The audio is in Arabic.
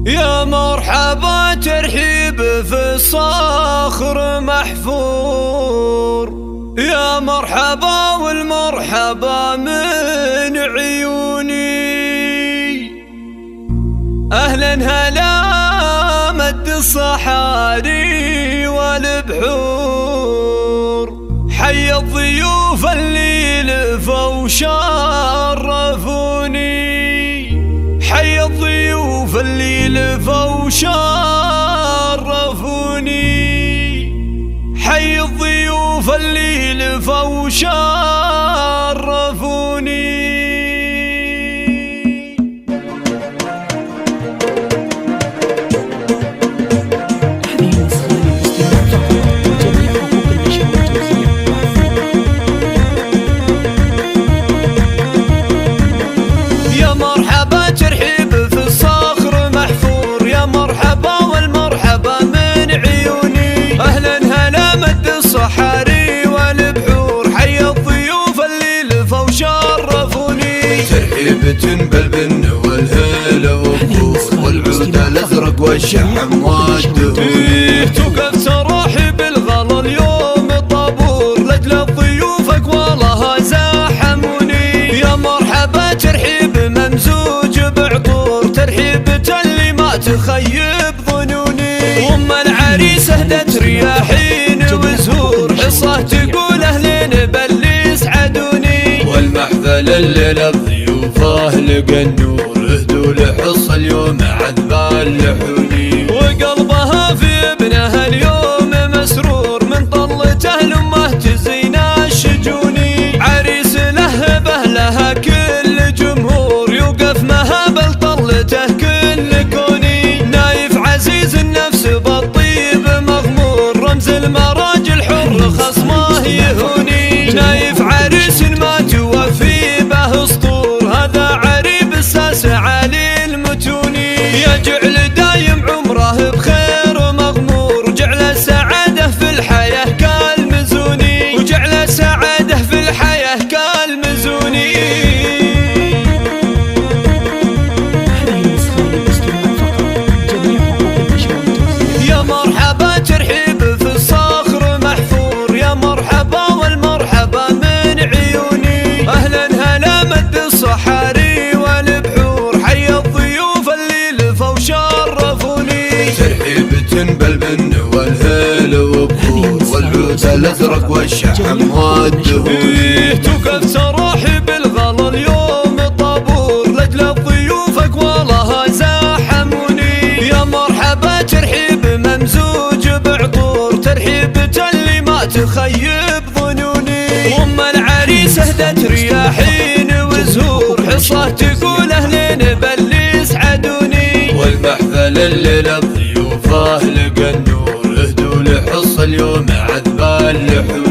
يا مرحبا ترحيب في الصخر محفور، يا مرحبا والمرحبا من عيوني. أهلا هلا مد الصحاري والبحور، حي الضيوف اللي لفوا شرفوني، حي الضيوف اللي لفوا شرفوني، حي الضيوف اللي لفوا شرفوني. يا مرحبا ترحيب في الصخر محفور، يا مرحبا والمرحبا من عيوني. أهلا هلا مد الصحاري والبحور، حي الضيوف اللي لفوا شرفوني. ترحيبة بالبن والهلا والبور والعود الازرق والشحم والدهون. توقف تراحب الغلا اليوم طابور، لاجل ضيوفك والله زاحموني. يا مرحبا ترحيب ممزوج بعطور، ترحيبة اللي ما تخيب ظنوني. وام العريس اهدت رياحين وزهور، حصة تقول اهلين باللي يسعدوني. والمحفل الليلة بضيوفه لقى النور، اهدوا لحصة اليوم عذبان لحوني. وقلبها في ابنها اليوم مسرور، من طلته لامه تزين الشجوني. عريس لهبه لها كل جمهور، يوقف مهابل طلته كل كوني. نايف عزيز النفس بالطيب مغمور، رمز المراجل حر خصمه يهوني. نايف عريس ما توفي به اسطور، هذا عريب الساس علي المتوني. يجعل دايم عمره بخير مغمور، جعل السعادة في الحياة كالمزوني، وجعل السعادة في الحياة كالمزوني. يا مرحبا ترحيب في الصخر محفور، يا مرحبا والمرحبا من عيوني. أهلا هلا مد الصحاري والبحور، حي الضيوف اللي لفوا شرفوني. ترحيبة بالبن والهلا والبور والعود الازرق والشحم والدهون. توقف تراحب الغلا اليوم طابور، لاجل ضيوفك والله زاحموني. يا مرحبا ترحيب ممزوج بعطور، ترحيبة اللي ما تخيب ظنوني. وام العريس اهدت رياحين وزهور، حصة تقول اهلين باللي يسعدوني. والمحفل الليلة بضيوفه لقى النور، اهدوا لحصة اليوم عذبان لحوني.